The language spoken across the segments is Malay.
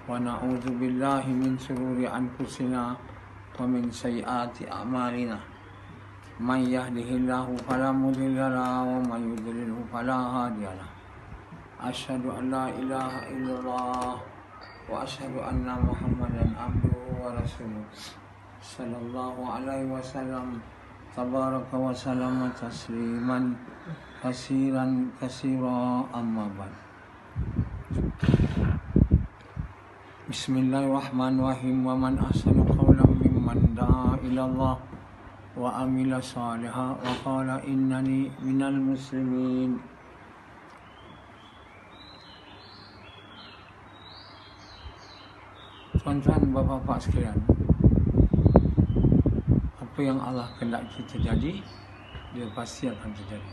ونعوذ بالله من شرور أنفسنا ومن سيئات أعمالنا من يهده الله فلا مضل له ومن يضلل فلا هادي له أشهد أن لا إله إلا الله وأشهد أن محمدا عبده ورسوله صلى الله عليه وسلم تبارك وسلم تسليما كثيرا أما بعد. Bismillahirrahmanirrahim. Wa man ahsanu qawlan mimman da'a ila Allah wa amila salihan wa qala innani minal muslimin. Tuan-tuan, bapa-bapa sekalian, apa yang Allah kehendaki terjadi, dia pasti akan terjadi.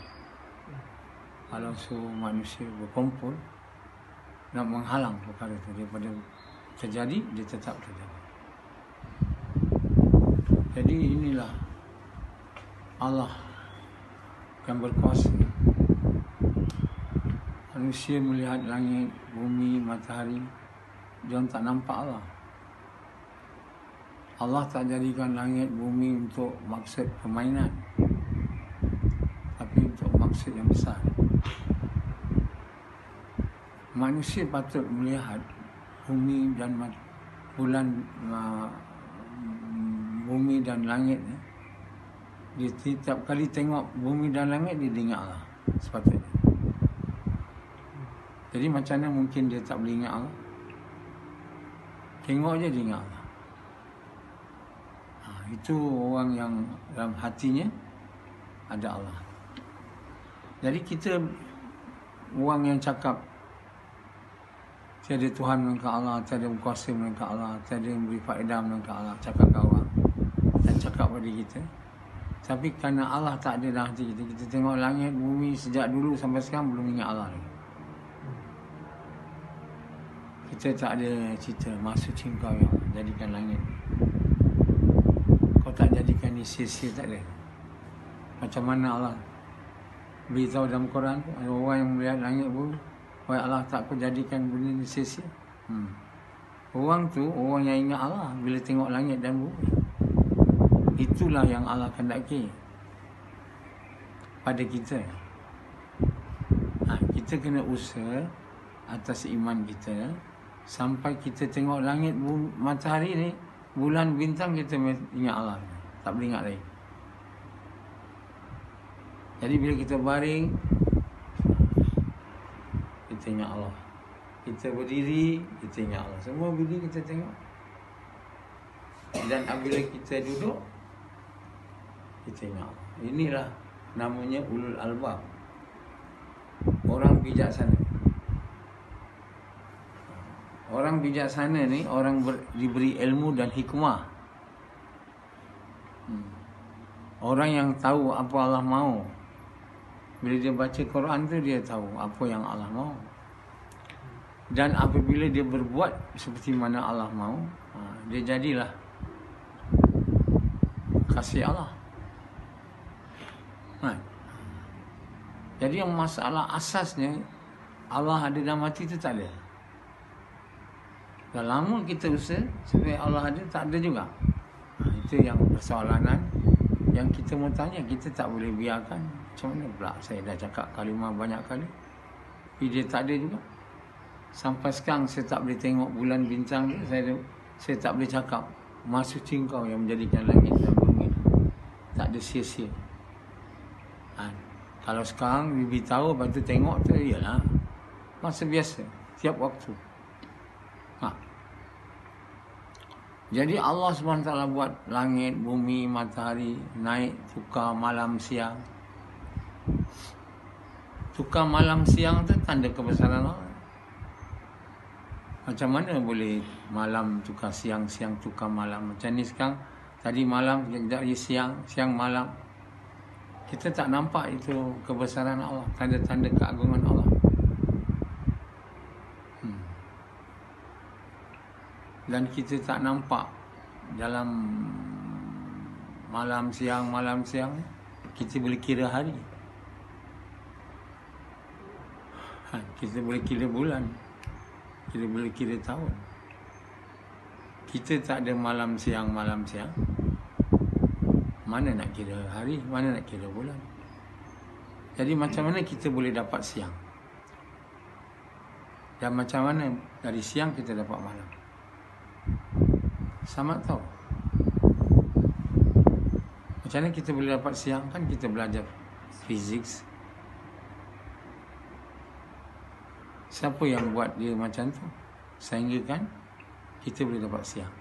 Kalau semua manusia berkumpul nak menghalang perkara itu daripada terjadi, dia tetap terjadi. Jadi inilah Allah yang berkuasa. Manusia melihat langit, bumi, matahari, dia tak nampak Allah. Allah tak jadikan langit, bumi untuk maksud permainan, tapi untuk maksud yang besar. Manusia patut melihat bumi dan bulan, bumi dan langit. Dia setiap kali tengok bumi dan langit, dia ingat Allah sepatutnya. Jadi macam mana mungkin dia tak boleh ingat Allah? Tengok je dia ingat Allah. Itu orang yang dalam hatinya ada Allah. Jadi kita orang yang cakap tiada Tuhan melainkan Allah, tiada berkuasa melainkan Allah, tiada yang beri faedah melainkan Allah, cakap ke orang dan cakap pada kita. Tapi kerana Allah tak ada dalam hati kita, kita tengok langit, bumi sejak dulu sampai sekarang belum ingat Allah lagi. Kita tak ada cerita, maksud engkau ya Allah, jadikan langit. Kau tak jadikan ni sia-sia, tak ada. Macam mana Allah beritahu dalam Quran, ada orang yang melihat langit bumi, wahai Allah, tak kau jadikan benda ni sia-sia. Orang tu, orang yang ingat Allah bila tengok langit dan bumi. Itulah yang Allah kehendaki pada kita. Kita kena usaha atas iman kita sampai kita tengok langit, bumi, matahari ni, bulan, bintang, kita ingat Allah. Tak boleh ingat lagi. Jadi bila kita baring, kita ingat Allah. Kita berdiri, kita ingat Allah. Semua berdiri kita tengok. Dan apabila kita duduk, kita ingat Allah. Inilah namanya ulul albab, orang bijaksana. Orang bijaksana ni orang diberi ilmu dan hikmah. Orang yang tahu apa Allah mahu. Bila dia baca Quran tu, dia tahu apa yang Allah mahu. Dan apabila dia berbuat seperti mana Allah mahu, dia jadilah kasih Allah. Jadi yang masalah asasnya Allah ada dalam hati tu tak ada. Dah lama kita usaha supaya Allah ada, tak ada juga. Itu yang persoalanan yang kita mau tanya. Kita tak boleh biarkan. Macam mana pula saya dah cakap kalimah banyak kali, tapi dia tak ada juga. Sampai sekarang saya tak boleh tengok bulan bintang dia. Saya tak boleh cakap maksud engkau yang menjadikan langit dan bumi. Tak ada sia-sia. Kalau sekarang bibi tahu, lepas tu tengok tu, ialah masa biasa, tiap waktu. Jadi Allah SWT buat langit, bumi, matahari, naik, tukar malam, siang. Tukar malam, siang tu tanda kebesaran Allah. Macam mana boleh malam tukar siang, siang tukar malam? Macam ni sekarang, tadi malam, kejap lagi siang, siang malam. Kita tak nampak itu kebesaran Allah, tanda-tanda keagungan Allah. Dan kita tak nampak dalam malam siang, kita boleh kira hari. Kita boleh kira bulan, kita boleh kira tahun. kita tak ada malam siang, mana nak kira hari, mana nak kira bulan. Jadi macam mana kita boleh dapat siang? Dan macam mana dari siang kita dapat malam? Sama tahu. Macam mana kita boleh dapat siang? Kan kita belajar fizik. Siapa yang buat dia macam tu? Sehingga kan kita boleh dapat siang.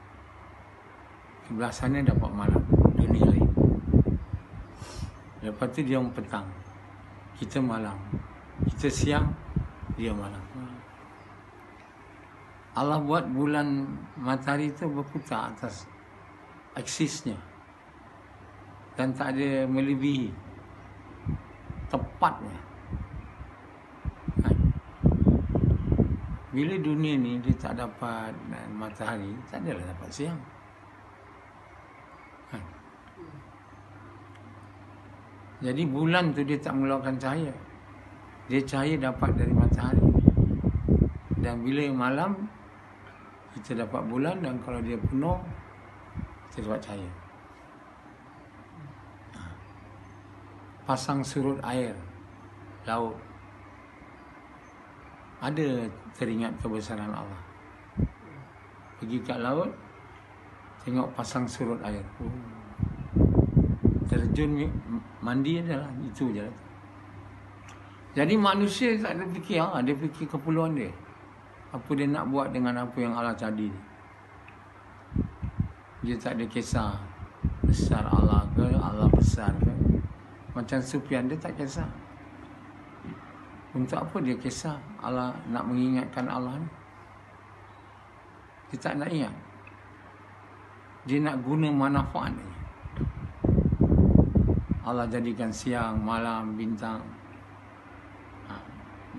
Sebelah sana dapat malam, dunia lain. Lepas tu dia petang, kita malam. Kita siang, dia malam. Allah buat bulan matahari itu berputar atas aksisnya. Dan tak ada melebihi. Tepatnya. Bila dunia ni dia tak dapat matahari, tak adalah dapat siang. Jadi bulan tu dia tak mengeluarkan cahaya. Dia cahaya dapat dari matahari. Dan bila malam, kita dapat bulan, dan kalau dia penuh, kita dapat cahaya. Pasang surut air, laut. Ada teringat kebesaran Allah. Pergi kat laut, tengok pasang surut air. Terjun, mandi adalah, itu je. Jadi manusia tak ada fikir, dia fikir keperluan dia. Apa dia nak buat dengan apa yang Allah jadi. Dia tak ada kisah besar Allah ke, Allah besar ke. Macam Sufyan, dia tak kisah. Untuk apa dia kisah Allah nak mengingatkan Allah ni? Dia tak nak ingat. Dia nak guna manfaat ni. Allah jadikan siang, malam, bintang.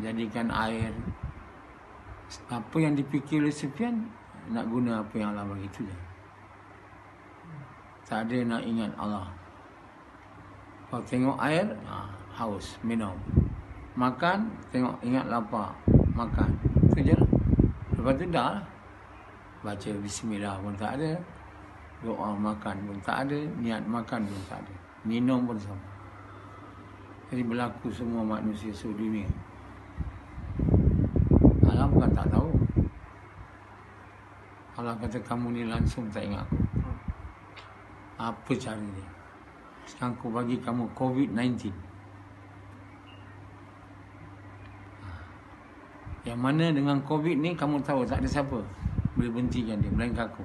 Jadikan air. Apa yang dipikir oleh Sufyan, nak guna apa yang Allah bagi, itu je. Tak ada nak ingat Allah. Kalau tengok air, haus, minum. Makan, tengok, ingat lapar, makan. Itu je lah. Lepas tu dah lah. Baca bismillah pun tak ada. Doa makan pun tak ada. Niat makan pun tak ada. Minum pun sama. Jadi berlaku semua manusia seluruh dunia. Allah bukan tak tahu. Allah kata kamu ni langsung tak ingat aku. Apa cara dia? Sekarang aku bagi kamu COVID-19. Yang mana dengan COVID ni kamu tahu tak ada siapa boleh berhentikan dia melainkan aku.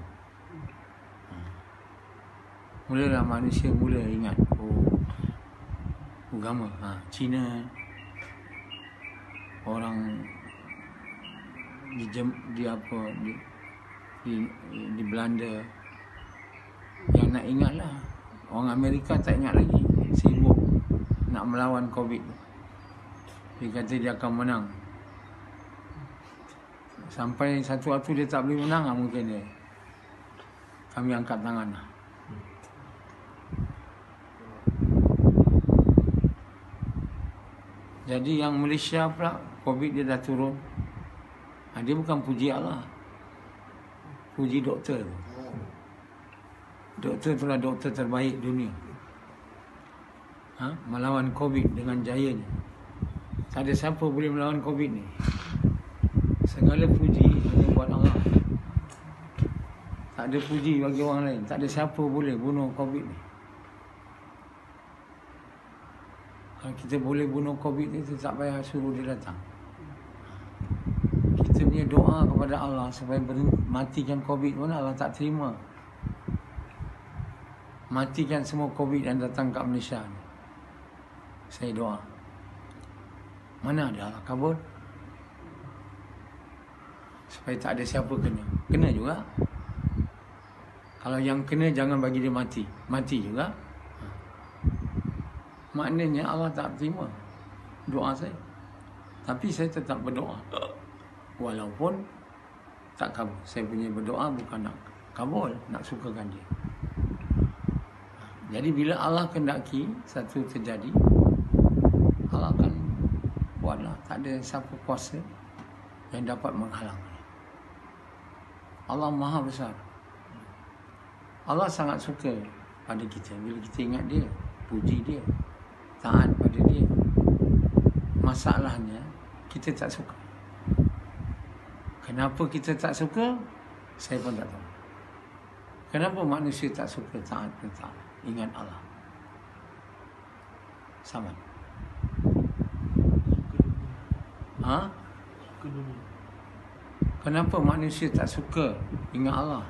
Mulalah manusia mula ingat, agama, Cina, orang di Belanda, yang nak ingatlah. Orang Amerika tak ingat lagi, sibuk nak melawan COVID. Dia kata dia akan menang. Sampai satu waktu dia tak boleh menang, mungkin dia kami angkat tangan. Jadi yang Malaysia pula, COVID dia dah turun. Dia bukan puji Allah, puji doktor tu. Doktor itulah doktor terbaik dunia. Melawan COVID dengan jayanya. Tak ada siapa boleh melawan COVID ni. Segala puji hanya buat Allah. Tak ada puji bagi orang lain. Tak ada siapa boleh bunuh COVID ni. Kalau kita boleh bunuh COVID ni, kita tak payah suruh dia datang. Kita punya doa kepada Allah supaya matikan COVID pun Allah tak terima. Matikan semua COVID yang datang kat Malaysia ni. Saya doa. Mana ada Allah kabul? Supaya tak ada siapa kena. Kena juga. Kalau yang kena jangan bagi dia mati. Mati juga. Maknanya Allah tak terima doa saya. Tapi saya tetap berdoa. Walaupun tak kabul. Saya punya berdoa bukan nak kabul, nak sukakan dia. Jadi bila Allah kendaki satu terjadi, Allah akan buatlah. Tak ada siapa kuasa yang dapat menghalang. Allah Maha Besar. Allah sangat suka pada kita bila kita ingat dia, puji dia, taat pada dia. Masalahnya kita tak suka. Kenapa kita tak suka? Saya pun tak tahu. Kenapa manusia tak suka taat ingat Allah? Sama. Ha? Kenapa manusia tak suka ingat Allah?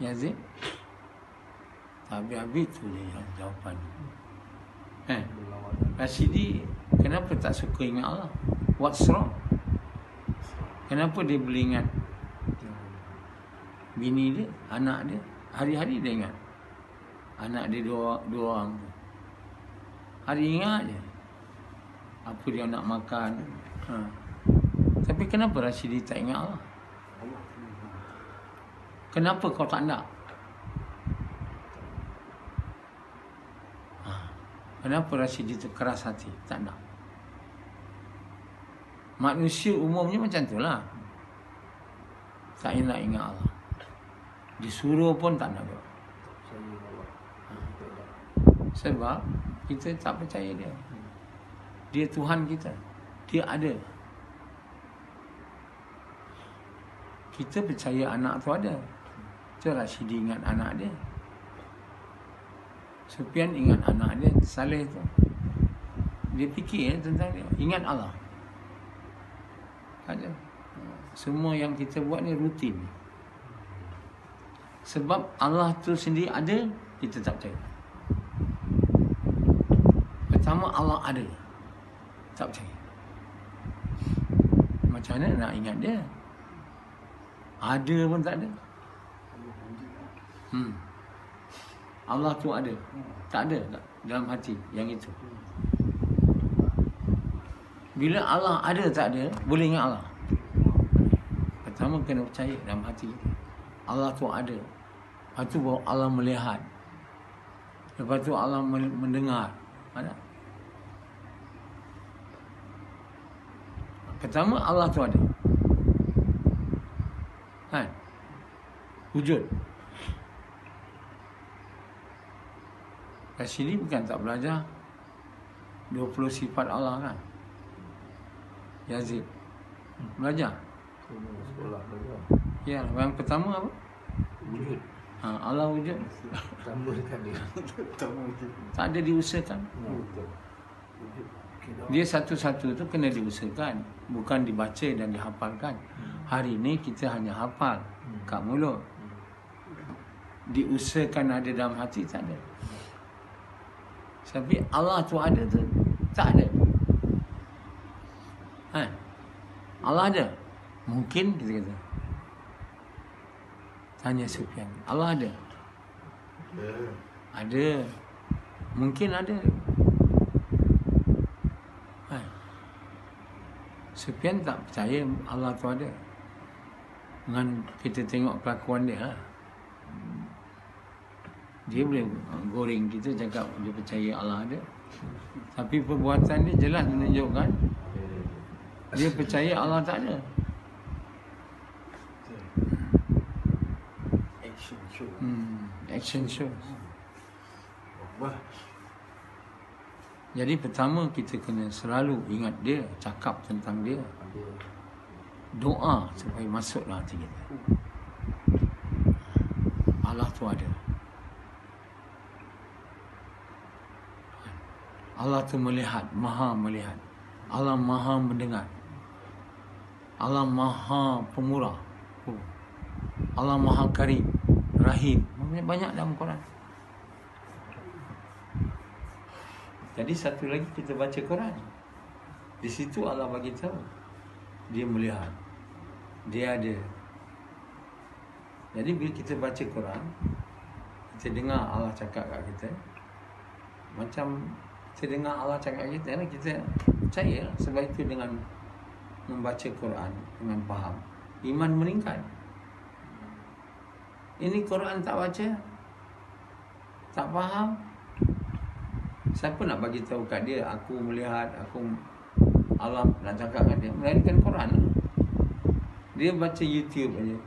Yazid? Habis-habis tu je jawapan. Rashidi kenapa tak suka ingat Allah? What's wrong? Kenapa dia boleh ingat bini dia, anak dia? Hari-hari dia ingat anak dia dua orang tu. Hari ingat je apa dia nak makan. Tapi kenapa Rashidi tak ingat Allah? Kenapa kau tak nak? Kenapa Rashidi tu keras hati, tak nak? Manusia umumnya macam tu lah. Tak nak ingat Allah. Disuruh pun tak nak buat. Sebab kita tak percaya dia. Dia Tuhan kita. Dia ada. Kita percaya anak tu ada. Itu Rashidi ingat anak dia. Sufyan ingat anak dia, Saleh tu. Dia fikir tentang dia. Ingat Allah. Ada. Semua yang kita buat ni rutin. Sebab Allah tu sendiri ada, kita tak percaya. Pertama Allah ada, tak percaya. Macam mana nak ingat dia? Ada pun tak ada. Allah tu ada, tak ada dalam hati yang itu. Bila Allah ada tak ada, boleh ingat Allah. Pertama kena percaya dalam hati kita Allah tu ada. Lepas tu baru Allah melihat. Lepas tu Allah mendengar. Mana? Pertama Allah tu ada. Kan? Wujud. Kat sini bukan tak belajar 20 sifat Allah kan? Yazid belajar. Sekolah belajar. Ya, yang pertama apa? Wujud. Allah wujud. Sama dekat dia. Tak ada diusahakan. Wujud. Dia satu-satu tu kena diusahakan, bukan dibaca dan dihafalkan. Hari ni kita hanya hafal kat mulut. Diusahakan ada dalam hati tak ada. Tapi Allah tu ada tu tak ada. Allah ada. Mungkin kita kata. Tanya Sufyan, Allah ada? Ada. Mungkin ada. Sufyan tak percaya Allah tu ada. Dengan kita tengok kelakuan dia lah. Dia boleh goreng kita cakap dia percaya Allah ada. Tapi perbuatan dia jelas menunjukkan dia percaya Allah tak ada. Action show. Jadi pertama kita kena selalu ingat dia, cakap tentang dia. Doa supaya masuk dalam hati kita. Allah tu ada. Allah tu melihat, maha melihat. Allah maha mendengar. Allah maha pemurah. Allah maha karim, rahim. Banyak dalam Quran. Jadi satu lagi kita baca Quran. Di situ Allah bagi tahu dia melihat. Dia ada. Jadi bila kita baca Quran, kita dengar Allah cakap kat kita. Macam kita dengar Allah cakap kat kita, kita percaya. Sebab itu dengan membaca Quran, dengan faham, iman meningkat. Ini Quran tak baca, tak faham, siapa nak bagi tahu kat dia aku melihat, aku Allah nak cakap kat dia? Melainkan Quran. Dia baca YouTube aja.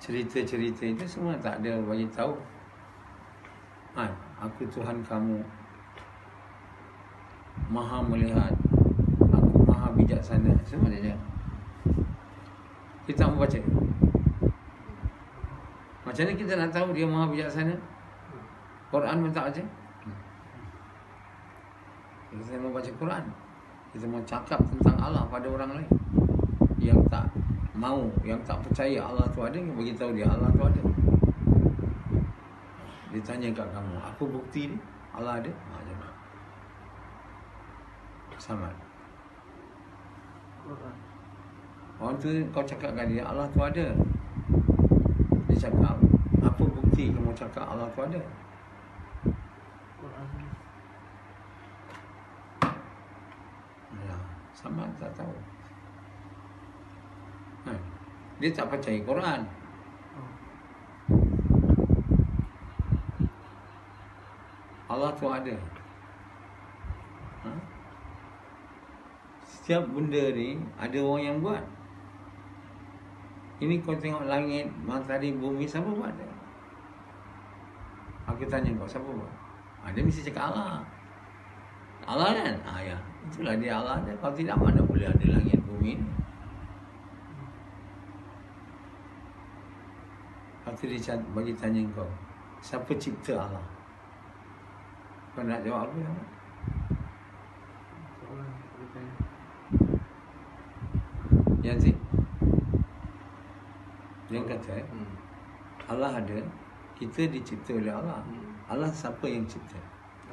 Cerita-cerita itu semua tak ada bagi tahu. Aku Tuhan kamu, Maha melihat, aku Maha bijaksana. Semua dia. Kita membaca. Macam mana kita nak tahu dia Maha bijaksana? Quran pun tak baca. Kita mau baca Quran, kita mau cakap tentang Allah pada orang lain yang tak mau, yang tak percaya Allah tu ada, yang bagi tahu dia Allah tu ada. Dia tanya kat kamu, apa bukti dia Allah ada? Jangan. Sama. Orang tu kau cakap kat dia Allah tu ada. Dia cakap, apa bukti kamu cakap Allah tu ada? Sama tak tahu. Dia tak percaya Quran. Allah tu ada. Setiap benda ni ada orang yang buat. Ini kau tengok langit, matahari, bumi, siapa buat dia? Aku tanya kau, siapa buat? Dia mesti cakap Allah. Allah kan? Ya. Itulah dia Allah dia. Kalau tidak, mana boleh ada langit bumi ni. Lepas tu dia bagi tanya kau, siapa cipta Allah? Kau nak jawab apa? Yazid, dia kata Allah ada, kita dicipta oleh Allah. Allah siapa yang cipta?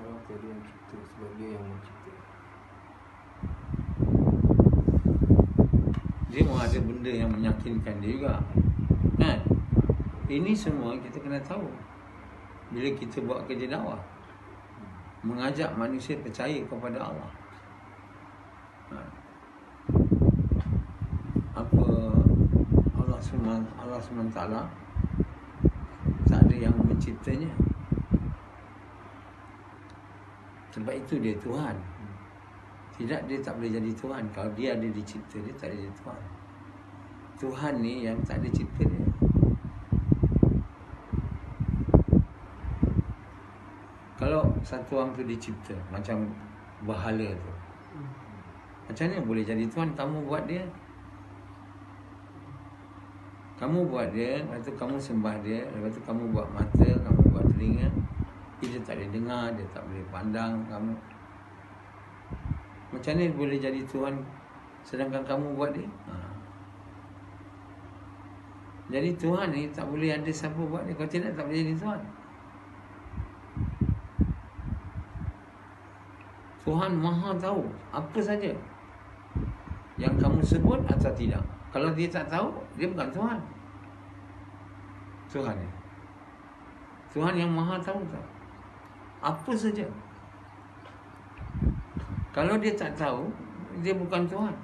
Allah tadi yang cipta, sebab dia yang mencipta. Dia mau ada benda yang meyakinkan dia juga. Kan? Ini semua kita kena tahu bila kita buat kerja dakwah, mengajak manusia percaya kepada Allah. Apa Allah SWT tak ada yang menciptanya. Sebab itu dia Tuhan. Tidak, dia tak boleh jadi Tuhan. Kalau dia ada dicipta, dia tak ada jadi Tuhan. Tuhan ni yang tak ada cipta dia. Kalau satu orang tu dicipta, macam bahala tu, macam mana boleh jadi Tuhan? Kamu buat dia. Kamu buat dia, lepas tu kamu sembah dia, lepas tu kamu buat mata, kamu buat telinga. Dia tak boleh dengar, dia tak boleh pandang kamu. Macam mana boleh jadi Tuhan sedangkan kamu buat dia? Jadi Tuhan ni tak boleh ada siapa buat dia. Kalau tidak, tak boleh jadi Tuhan. Tuhan Maha tahu apa saja yang kamu sebut atau tidak. Kalau dia tak tahu, dia bukan Tuhan. Tuhan ni, Tuhan yang Maha tahu apa saja. Kalau dia tak tahu, dia bukan Tuhan.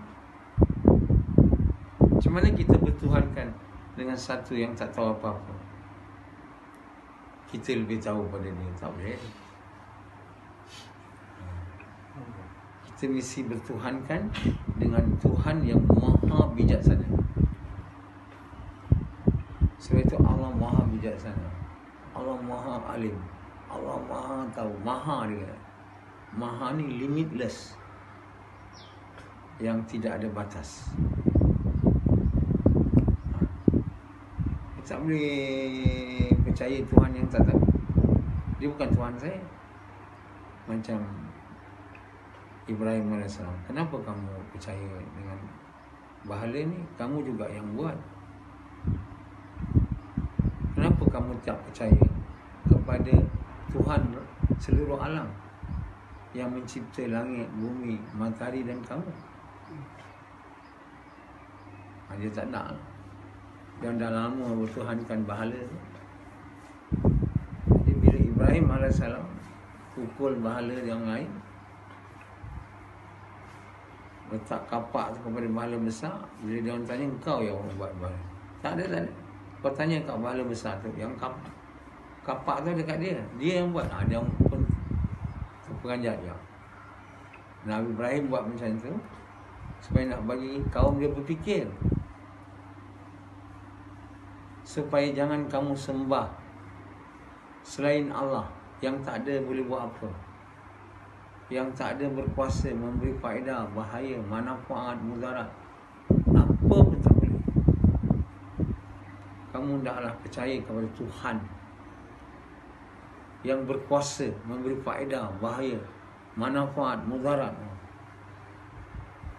Macam mana kita bertuhankan dengan satu yang tak tahu apa-apa? Kita lebih tahu pada dia. Tak boleh. Kita mesti bertuhankan dengan Tuhan yang Maha bijaksana. Sebab itu Allah Maha bijaksana, Allah Maha alim, Allah Maha tahu. Maha dia, Maha ni limitless, yang tidak ada batas. Tak boleh percaya Tuhan yang tak tahu. Dia bukan Tuhan saya. Macam Ibrahim AS, kenapa kamu percaya dengan bahala ni? Kamu juga yang buat. Kenapa kamu tak percaya kepada Tuhan seluruh alam yang mencipta langit, bumi, matahari dan kamu? Dia tak nak. Dia dah lama bertuhankan bahala tu. Jadi bila Ibrahim AS pukul bahala yang lain, letak kapak tu kepada bahala besar, bila dia orang tanya, engkau yang buat bahala? Tak ada. Kau tanya kat bahala besar tu, yang kapak tu dekat dia, dia yang buat. Dia pun terperanjat dia. Nabi Ibrahim buat macam tu supaya nak bagi kaum dia berfikir. supaya jangan kamu sembah selain Allah yang tak ada boleh buat apa, yang tak ada berkuasa memberi faedah, bahaya, manfaat, mudarat, apa pun tak boleh. Kamu hendaklah percaya kepada Tuhan yang berkuasa memberi faedah, bahaya, manfaat, mudarat,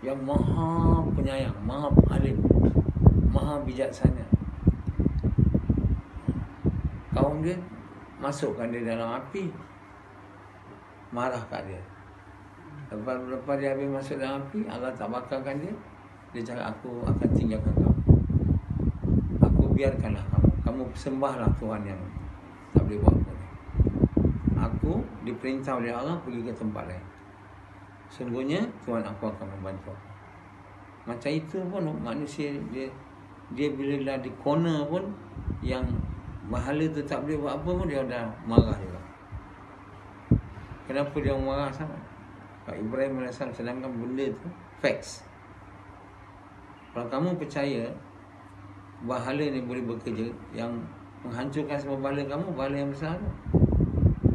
yang maha penyayang, maha alim, maha bijaksana. Kaum dia masukkan dia dalam api, marah kat dia. Lepas dia habis masuk dalam api, Allah tak bakarkan dia. Dia cakap, aku akan tinggalkan kamu, aku biarkanlah kamu sembahlah Tuhan yang tak boleh buat apa. Aku diperintah oleh Allah pergi ke tempat lain. Sungguhnya Tuhan aku akan membantu aku. Macam itu pun manusia dia bila dah di corner pun, yang bahala tu tak boleh buat apa pun, dia dah marah juga. Kenapa dia marah sangat? Pak Ibrahim AS, sedangkan benda tu facts. Kalau kamu percaya bahala ni boleh bekerja, yang menghancurkan semua bahala kamu, bahala yang besar tu.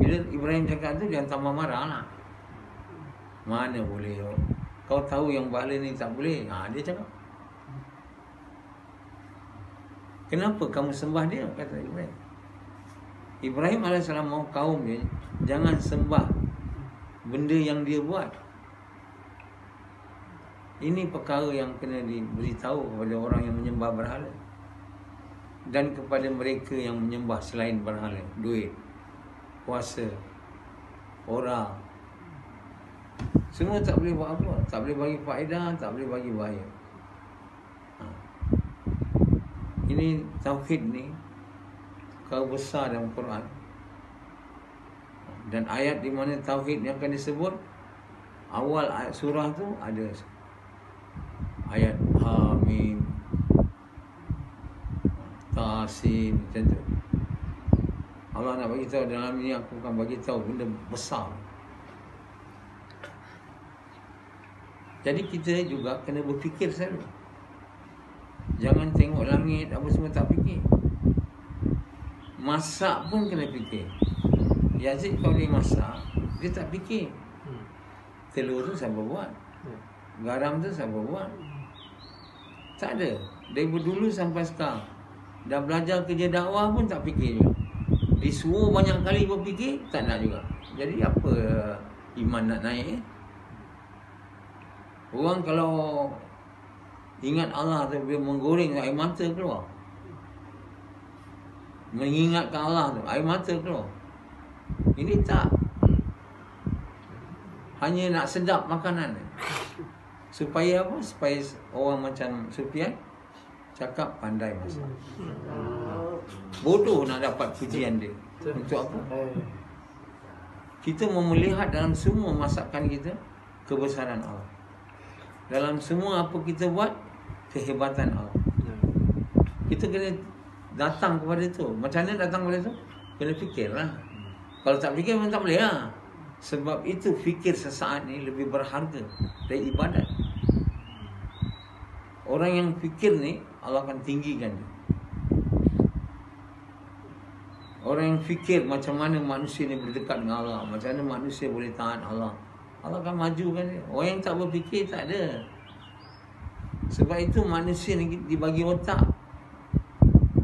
Bila Ibrahim cakap tu, dia tambah marah lah. Mana boleh kau tahu yang bahala ni tak boleh. Dia cakap, kenapa kamu sembah dia? Kata Ibrahim. Ibrahim AS mahu kaum dia jangan sembah benda yang dia buat. Ini perkara yang kena diberitahu kepada orang yang menyembah berhala, dan kepada mereka yang menyembah selain berhala. Duit, kuasa, orang, semua tak boleh buat apa. Tak boleh bagi faedah, tak boleh bagi bahaya. Ini tauhid ni perkara besar dalam Quran. Dan ayat di mana tauhid yang akan disebut, awal ayat surah tu ada ayat Hamim, Tasin, macam tu. Allah nak bagi tahu dalam ini, aku akan bagi tahu benda besar. Jadi kita juga kena berfikir selalu. Jangan tengok langit apa semua tak fikir. Masak pun kena fikir. Yazid kalau dia masak, dia tak fikir. Telur tu siapa buat? Garam tu siapa buat? Tak ada. Dari dulu sampai sekarang, dah belajar kerja dakwah pun tak fikir juga. Disuruh banyak kali berfikir, tak nak juga. Jadi apa iman nak naik? Orang kalau ingat Allah tu, dia menggoreng, air mata keluar. Mengingatkan Allah tu, air mata keluar. Ini tak. Hanya nak sedap makanan. Supaya apa? Supaya orang macam Sufyan cakap pandai masak. Bodoh nak dapat pujian dia. Untuk apa? Kita mau melihat dalam semua masakan kita kebesaran Allah. Dalam semua apa kita buat, kehebatan Allah. Kita kena datang kepada itu. Macam mana datang kepada itu? Kena fikirlah. Kalau tak fikir memang tak boleh lah. Sebab itu fikir sesaat ni lebih berharga dari ibadat. Orang yang fikir ni, Allah akan tinggikan dia. Orang yang fikir macam mana manusia ni berdekat dengan Allah, macam mana manusia boleh tahan Allah, Allah akan majukan dia. Orang yang tak berfikir tak ada. Sebab itu manusia ni dibagi otak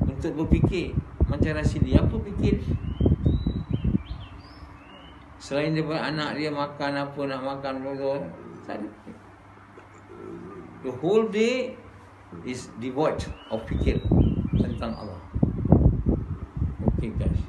untuk berfikir. Macam Rasidi, apa fikir? Selain daripada anak dia makan apa, nak makan apa, tak ada. The whole day is devoid of fikir tentang Allah. Okay guys.